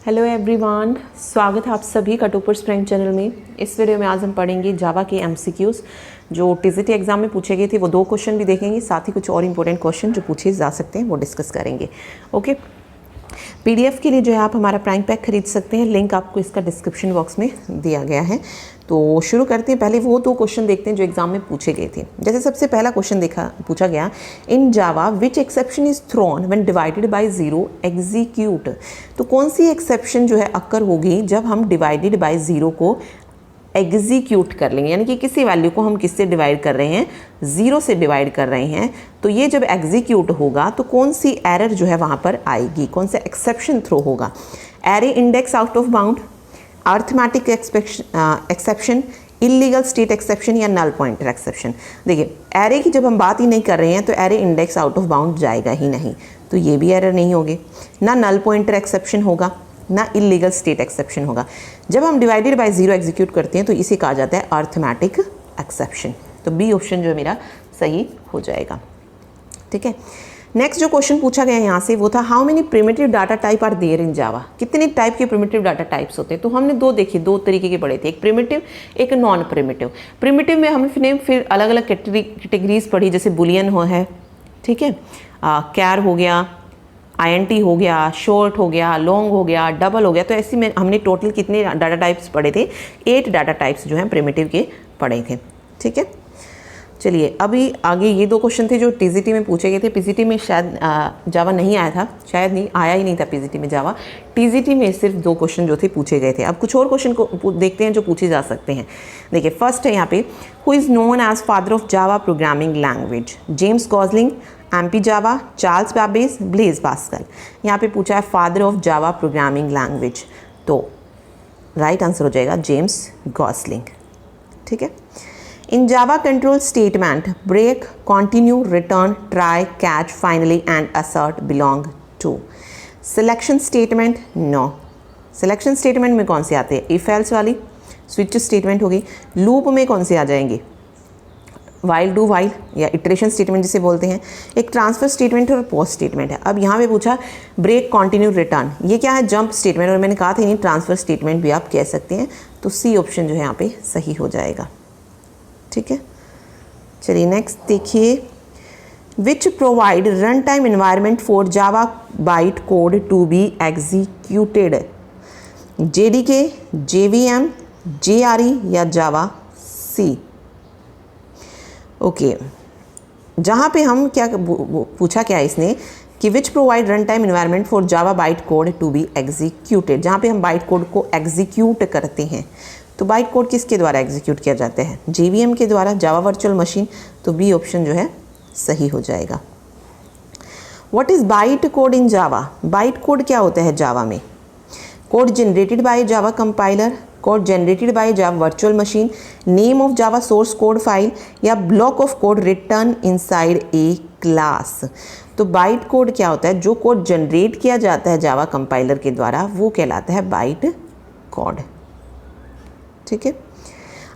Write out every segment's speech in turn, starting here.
Hello everyone, स्वागत है आप सभी का टॉपर स्प्रिंग चैनल में। इस वीडियो में आज हम पढ़ेंगे जावा के एमसीक्यूज़ जो टीजीटी एग्जाम में पूछे गए थे। वो 2 क्वेश्चन भी देखेंगे, साथ ही कुछ और इंपॉर्टेंट क्वेश्चन जो पूछे जा सकते हैं वो डिस्कस करेंगे। ओके, पीडीएफ के लिए जो है आप हमारा प्राइम पैक खरीद सकते हैं, लिंक आपको इसका डिस्क्रिप्शन बॉक्स में दिया गया है। तो शुरू करते हैं। पहले वो 2 क्वेश्चन देखते हैं जो एग्जाम में पूछे गए थे। जैसे सबसे पहला क्वेश्चन पूछा गया, in Java which exception is thrown when divided by 0 execute. तो कौन सी एक्सेप्शन जो है अक्कर होगी जब हम डिवाइडेड बाय 0 को एग्जीक्यूट कर लेंगे, यानी कि किसी वैल्यू को हम किससे डिवाइड कर रहे हैं, 0 से डिवाइड कर रहे हैं। तो ये जब एग्जीक्यूट होगा तो कौन सी एरर जो है वहाँ पर आएगी, कौन सा एक्सेप्शन थ्रो होगा। Array index out of bound, arithmetic exception, illegal state exception या नल पॉइंटर एक्सेप्शन। देखिए, एरे की जब हम बात ही नहीं कर रहे हैं तो array index out of bound जाएगा ही नहीं, तो ये भी एरर नहीं होगी। ना नल पॉइंटर एक्सेप्शन होगा, ना इलीगल स्टेट एक्सेप्शन होगा। जब हम डिवाइडेड बाय 0 एग्जीक्यूट करते हैं तो इसे कहा जाता है अर्थमेटिक एक्सेप्शन। तो बी ऑप्शन जो है मेरा सही हो जाएगा। ठीक है, नेक्स्ट जो क्वेश्चन पूछा गया यहाँ से वो था, how many primitive data type are there in Java. कितने टाइप के प्रिमिटिव डाटा टाइप्स होते हैं। तो हमने 2 देखे, 2 तरीके के पढ़े थे, एक प्रिमिटिव एक नॉन प्रिमिटिव। प्रिमिटिव में हमने फिर अलग अलग कैटेगरीज पढ़ी, जैसे बुलियन हो है, ठीक है, कैर हो गया, INT हो गया, शॉर्ट हो गया, लॉन्ग हो गया, डबल हो गया। तो ऐसे में हमने टोटल कितने डाटा टाइप्स पढ़े थे, 8 डाटा टाइप्स जो हैं प्रिमिटिव के पढ़े थे। ठीक है, चलिए अभी आगे ये 2 क्वेश्चन थे जो टीजीटी में पूछे गए थे। पीजीटी में शायद जावा नहीं आया था, शायद नहीं आया ही नहीं था पीजीटी में जावा। टीजीटी में सिर्फ 2 क्वेश्चन जो थे पूछे गए थे। अब कुछ और क्वेश्चन को देखते हैं जो पूछे जा सकते हैं। देखिए, फर्स्ट है यहाँ पे, who is known as father of Java programming language. James Gosling, MP Java, Charles Babbage, Blaise Pascal. यहाँ पे पूछा है father of Java programming language, तो राइट आंसर हो जाएगा जेम्स गॉसलिंग। ठीक है, in Java control statement break, continue, return, try, catch, finally and assert belong to. Selection statement no. Selection statement में कौन से आते हैं, इफ एल्स वाली, स्विच स्टेटमेंट होगी। लूप में कौन से आ जाएंगे, वाइल, डू वाइल या इटरेशन स्टेटमेंट जिसे बोलते हैं। एक ट्रांसफर स्टेटमेंट और पोस्ट स्टेटमेंट है। अब यहाँ पे पूछा ब्रेक, कंटिन्यू, रिटर्न, ये क्या है, जंप स्टेटमेंट। और मैंने कहा था नहीं, ट्रांसफर स्टेटमेंट भी आप कह सकते हैं। तो सी ऑप्शन जो है यहाँ पे सही हो जाएगा। ठीक है, चलिए नेक्स्ट देखिए, which provide run time environment for Java byte code to be executed. JDK, JVM, JRE या जावा सी। ओके, जहाँ पे हम क्या पूछा क्या इसने कि which provide run time environment for Java byte code to be executed. जहाँ पे हम बाइट कोड को एग्जीक्यूट करते हैं, तो बाइट कोड किसके द्वारा एग्जीक्यूट किया जाता है, JVM के द्वारा, जावा वर्चुअल मशीन। तो बी ऑप्शन जो है सही हो जाएगा। What is byte code in Java. Byte code क्या होता है जावा में, code generated by Java compiler, code generated by Java virtual machine, name of Java source code file या block of code return inside a class. तो byte code क्या होता है, जो कोड जनरेट किया जाता है जावा कंपाइलर के द्वारा वो कहलाता है बाइट कोड। ठीक है,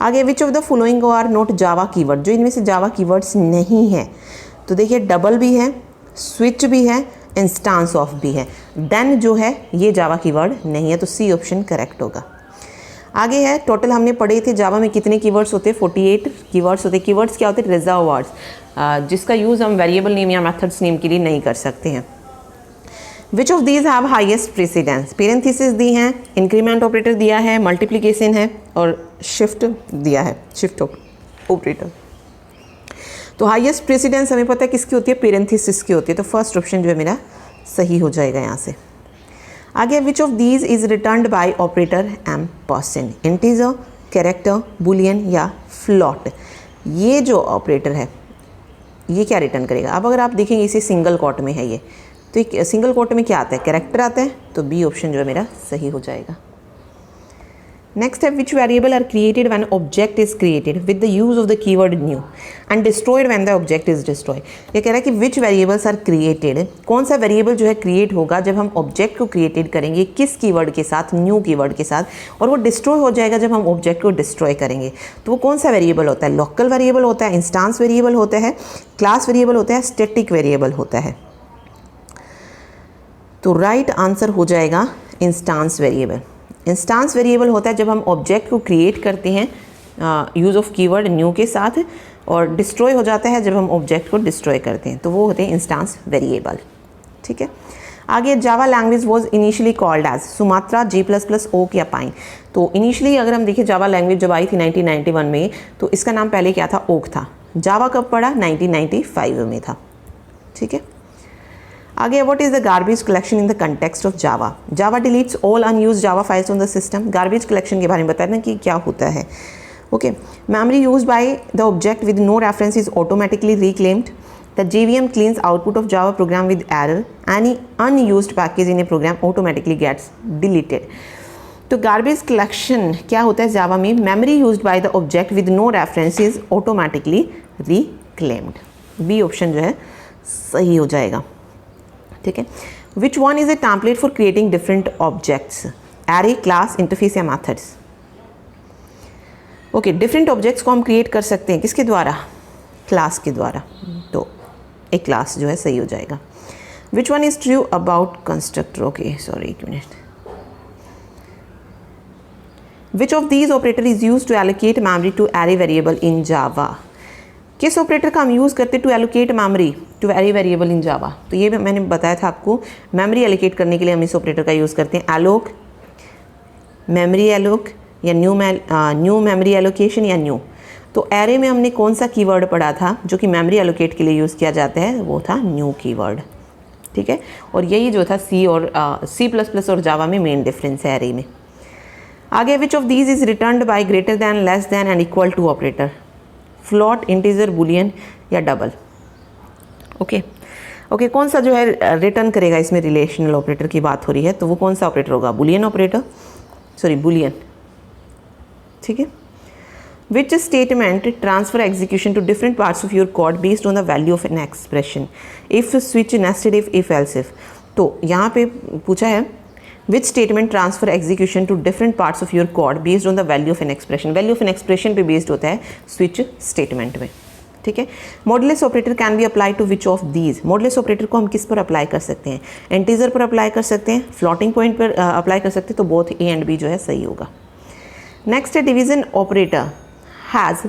आगे which of the following are not Java keyword. जो इनमें से जावा कीवर्ड्स नहीं है, तो देखिए डबल भी है, स्विच भी है, इंस्टांस ऑफ भी है। देन जो है ये जावा कीवर्ड नहीं है, तो सी ऑप्शन करेक्ट होगा। आगे है, टोटल हमने पढ़े थे जावा में कितने कीवर्ड्स होते हैं, 48 कीवर्ड्स होते हैं। कीवर्ड्स क्या होते हैं, रिजर्व वर्ड्स, जिसका यूज़ हम वेरिएबल नेम या मेथड्स नेम के लिए नहीं कर सकते हैं। Which of these have highest precedence. Parenthesis दी हैं, इंक्रीमेंट ऑपरेटर दिया है, मल्टीप्लिकेशन है और शिफ्ट दिया है, शिफ्ट ऑपरेटर। तो हाईएस्ट प्रेसिडेंस हमें पता है किसकी होती है, पेरेंथेसिस की होती है। तो फर्स्ट ऑप्शन जो है मेरा सही हो जाएगा यहाँ से। आगे, which of these is returned by operator ampersand. Integer, character, boolean या फ्लॉट। ये जो ऑपरेटर है ये क्या रिटर्न करेगा। अब अगर आप देखेंगे इसे सिंगल कोट में है ये, तो एक सिंगल कोट में क्या आता है, कैरेक्टर आता है। तो बी ऑप्शन जो है मेरा सही हो जाएगा। नेक्स्ट है, which variable are created when object is created with the use of the keyword new and destroyed when the object is destroy. ये कह रहा है कि विच वेरिएबल्स आर क्रिएटेड, कौन सा वेरिएबल जो है क्रिएट होगा जब हम ऑब्जेक्ट को क्रिएटेड करेंगे, किस कीवर्ड के साथ, न्यू कीवर्ड के साथ, और वो डिस्ट्रॉय हो जाएगा जब हम ऑब्जेक्ट को डिस्ट्रॉय करेंगे। तो वो कौन सा वेरिएबल होता है, लोकल वेरिएबल होता है, इंस्टांस वेरिएबल होता है, क्लास वेरिएबल होता है, स्टैटिक वेरिएबल होता है। तो राइट आंसर हो जाएगा इंस्टांस वेरिएबल। इंस्टांस वेरिएबल होता है जब हम ऑब्जेक्ट को क्रिएट करते हैं यूज़ ऑफ कीवर्ड न्यू के साथ, और डिस्ट्रॉय हो जाता है जब हम ऑब्जेक्ट को डिस्ट्रॉय करते हैं, तो वो होते हैं इंस्टांस वेरिएबल। ठीक है, आगे Java language was initially called as Sumatra, G++, oak या पाइन। तो इनिशियली अगर हम देखें जावा लैंग्वेज जब आई थी 1991 में, तो इसका नाम पहले क्या था, ओक था। जावा कब पड़ा, 1995 में था। ठीक है, आगे what is the garbage collection in the context of Java. Java deletes all unused Java files on the system. Garbage collection के बारे में बताना कि क्या होता है। Okay, memory used by the object with no reference is automatically reclaimed. The JVM cleans output of Java program with error. Any unused package in a program automatically gets deleted. तो garbage collection क्या होता है Java में, memory used by the object with no reference is automatically reclaimed. B option जो है सही हो जाएगा। ठीक है, which one is a template for creating different objects, array, class, interface या मेथड्स। ओके, डिफरेंट ऑब्जेक्ट्स को हम क्रिएट कर सकते हैं किसके द्वारा, क्लास के द्वारा, तो एक क्लास जो है सही हो जाएगा। Which one is true about constructor. Okay sorry, एक minute. Which of these operator is use to allocate memory to array variable in Java. किस ऑपरेटर का हम यूज़ करते to allocate memory to array variable in Java, तो ये मैंने बताया था आपको, मेमोरी एलोकेट करने के लिए हम इस ऑपरेटर का यूज़ करते हैं एलोक, मेमोरी एलोक या न्यू मेमोरी एलोकेशन या न्यू। तो एरे में हमने कौन सा कीवर्ड पढ़ा था जो कि मेमोरी एलोकेट के लिए यूज़ किया जाता है, वो था न्यू कीवर्ड। ठीक है, और यही जो था C++ और जावा में मेन डिफरेंस है एरे में। आगे which of these is returned by greater than, less than and equal to operator, float, integer, boolean या डबल। ओके, कौन सा जो है रिटर्न करेगा, इसमें रिलेशनल ऑपरेटर की बात हो रही है, तो वो कौन सा ऑपरेटर होगा, बुलियन ऑपरेटर, सॉरी बुलियन। ठीक है, which statement transfer execution to different parts of your code based on the value of an expression, if, switch, nested if else if। तो यहाँ पे पूछा है which statement transfer execution to different parts of your code based on the value of an expression। value of an expression पे based होता है switch statement में। ठीक है, modulus operator can be apply to which of these. Modulus operator को हम किस पर अप्लाई कर सकते हैं, इंटीजर पर अप्लाई कर सकते हैं, फ्लोटिंग पॉइंट पर अप्लाई कर सकते हैं, तो बोथ ए एंड बी जो है सही होगा। नेक्स्ट है division operator has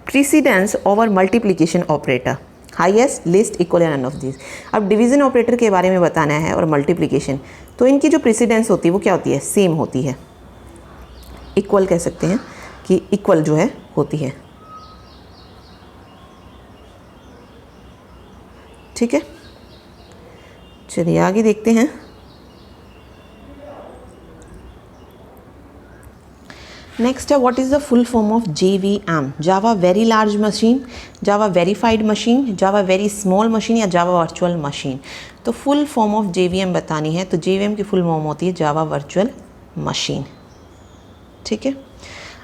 precedence over multiplication operator, highest, least, equal या none of these। अब डिवीजन ऑपरेटर के बारे में बताना है और मल्टीप्लिकेशन, तो इनकी जो प्रेसिडेंस होती है वो क्या होती है, सेम होती है। इक्वल कह सकते हैं कि इक्वल जो है होती है। ठीक है, चलिए आगे देखते हैं। नेक्स्ट है what is the full form of JVM, Java very large machine, Java verified machine, Java very small machine या जावा वर्चुअल मशीन। तो फुल फॉर्म ऑफ JVM बतानी है, तो JVM की फुल फॉर्म होती है जावा वर्चुअल मशीन। ठीक है,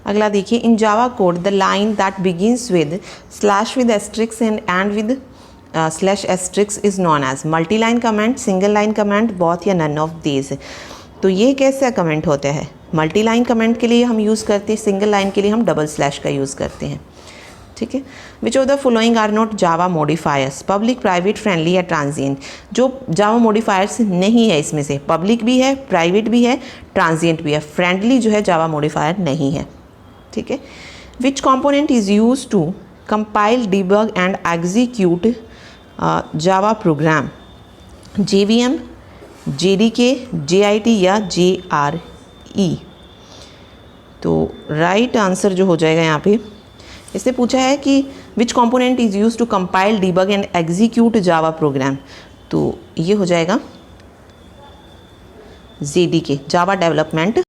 अगला देखिए, in Java code the line that begins with slash with asterisk and with slash asterisk is known as multi line comment, single line comment, both या नन ऑफ दीज। तो ये कैसा कमेंट होता है, मल्टी लाइन कमेंट के लिए हम use करते हैं, सिंगल लाइन के लिए हम डबल स्लैश का यूज़ करते हैं। ठीक है, which of the following are not Java modifiers, public, private, friendly या ट्रांजिएंट। जो जावा मॉडिफायर्स नहीं है इसमें से, पब्लिक भी है, प्राइवेट भी है, ट्रांजिएंट भी है, फ्रेंडली जो है जावा मॉडिफायर नहीं है। ठीक है, which component is use to compile, debug and execute Java program, JVM, JDK, JIT या JRE। तो राइट आंसर जो हो जाएगा यहाँ पे, इसने पूछा है कि which component is use to compile, debug and execute Java program, तो ये हो जाएगा JDK, जावा डेवलपमेंट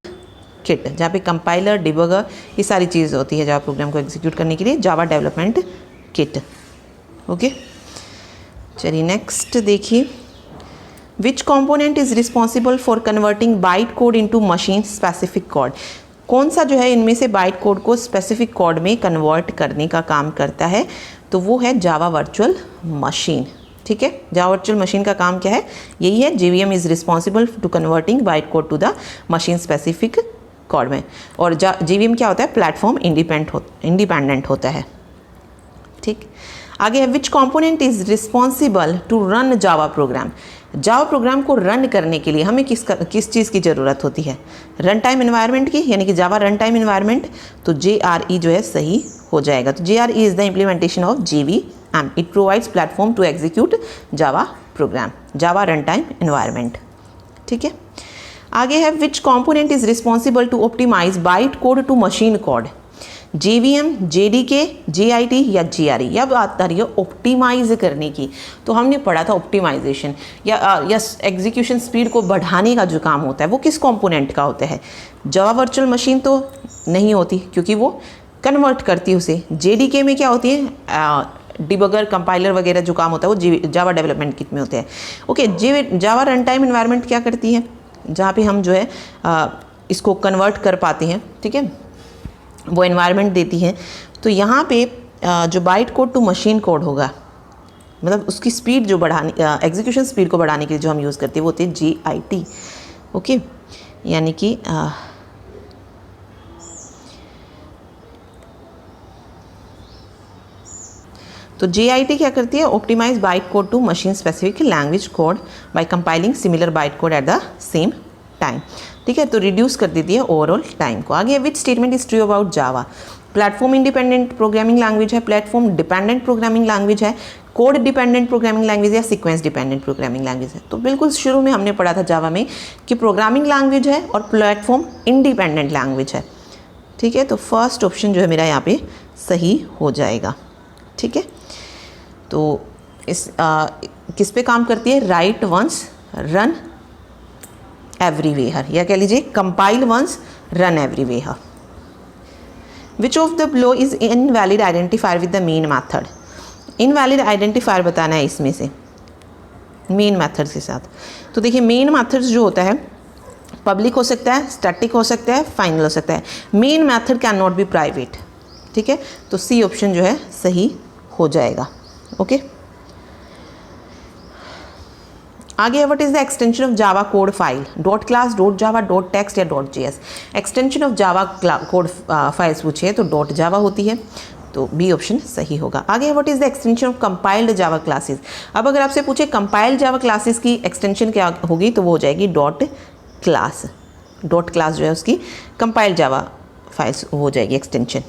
किट, जहाँ पे कंपाइलर, डिबगर ये सारी चीज़ होती है जावा प्रोग्राम को एग्जीक्यूट करने के लिए, जावा डेवलपमेंट किट। ओके, चलिए नेक्स्ट देखिए, which component is responsible for converting byte code into machine specific code. कौन सा जो है इनमें से बाइट कोड को स्पेसिफिक कोड में कन्वर्ट करने का काम करता है, तो वो है जावा वर्चुअल मशीन। ठीक है, जावा वर्चुअल मशीन का काम क्या है, यही है, JVM is responsible to converting byte code to the machine specific code में। और JVM क्या होता है, प्लेटफॉर्म इंडिपेंडेंट होता है। ठीक, आगे है which component is responsible to run Java program. Java program को रन करने के लिए हमें किस चीज़ की ज़रूरत होती है? रन टाइम इन्वायरमेंट की, यानी कि जावा रन टाइम इन्वायरमेंट। तो JRE जो है सही हो जाएगा। तो JRE is the implementation of JVM। It provides platform to execute Java program, Java run time environment. ठीक है, आगे है which component is responsible to optimize byte code to machine code? JVM, JDK, JIT या GRE? या बात आ रही है optimise करने की। तो हमने पढ़ा था ऑप्टिमाइजेशन या एग्जीक्यूशन स्पीड को बढ़ाने का जो काम होता है वो किस कंपोनेंट का होता है? जावा वर्चुअल मशीन तो नहीं होती क्योंकि वो कन्वर्ट करती है उसे। JDK में क्या होती है? डिबगर, कंपाइलर वगैरह जो काम होता है वो जावा डेवलपमेंट किट में होते हैं। ओके, जावा रन टाइम इन्वायरमेंट क्या करती है? जहाँ पे हम जो है इसको कन्वर्ट कर पाते हैं, ठीक है, वो एनवायरनमेंट देती है। तो यहाँ पे जो byte code to machine code होगा, मतलब उसकी स्पीड जो बढ़ाने, एग्जीक्यूशन स्पीड को बढ़ाने के लिए जो हम यूज़ करते हैं वो होती है JIT। ओके, यानी कि तो JIT क्या करती है? Optimise byte code to machine specific language code by compiling similar byte code at the same time. ठीक है, तो रिड्यूस कर देती है ओवरऑल टाइम को। आगे which statement is true about Java? Platform independent programming language है, प्लेटफॉर्म डिपेंडेंट प्रोग्रामिंग लैंग्वेज है, कोड डिपेंडेंट प्रोग्रामिंग लैंग्वेज या सीक्वेंस डिपेंडेंट प्रोग्रामिंग लैंग्वेज है? तो बिल्कुल शुरू में हमने पढ़ा था जावा में कि प्रोग्रामिंग लैंग्वेज है और प्लेटफॉर्म इंडिपेंडेंट लैंग्वेज है। ठीक है, तो फर्स्ट ऑप्शन जो है मेरा यहाँ पे सही हो जाएगा। ठीक है, तो इस किस पे काम करती है? राइट वंस रन एवरीवेयर, या कह लीजिए compile once run everywhere. Which of the below is invalid identifier with the main method? Invalid identifier बताना है इसमें से मेन मैथड के साथ। तो देखिए मेन मैथड्स जो होता है पब्लिक हो सकता है, स्टैटिक हो सकता है, फाइनल हो सकता है। Main method can not be private. ठीक है, तो सी ऑप्शन जो है सही हो जाएगा। ओके, आगे what is the extension of Java code file? Dot class, dot Java, dot text या dot JS? Extension of Java code files पूछे तो डॉट जावा होती है, तो बी ऑप्शन सही होगा। आगे what is the extension of compiled Java classes? अब अगर आपसे पूछे कंपाइल्ड जावा क्लासेस की एक्सटेंशन क्या होगी तो वो हो जाएगी डॉट क्लास। डॉट क्लास जो है उसकी कंपाइल्ड जावा फाइल्स हो जाएगी एक्सटेंशन।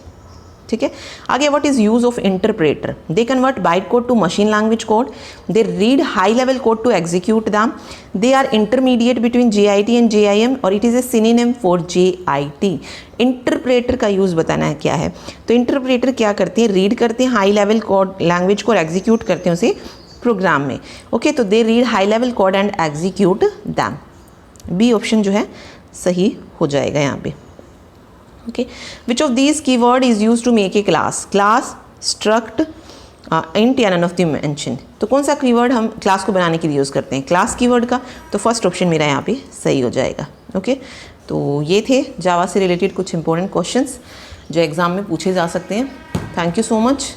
ठीक है, आगे what is use of interpreter? They convert byte code to machine language code, they read high level code to execute them, they are intermediate between JIT and JIM और it is a synonym for JIT। Interpreter का use बताना है क्या है? तो interpreter क्या करते हैं? रीड करते हैं हाई लेवल कोड लैंग्वेज को और एग्जीक्यूट करते हैं उसे प्रोग्राम में। ओके, तो they read high level code and execute them. B option जो है सही हो जाएगा यहाँ पे। Okay, which of these keyword is used to make a class? Class, struct, int या none of the mentioned? तो कौन सा कीवर्ड हम क्लास को बनाने के लिए यूज़ करते हैं? क्लास कीवर्ड का। तो फर्स्ट ऑप्शन मेरा यहाँ पे सही हो जाएगा। ओके, तो ये थे जावा से रिलेटेड कुछ इंपॉर्टेंट क्वेश्चंस जो एग्ज़ाम में पूछे जा सकते हैं। Thank you so much.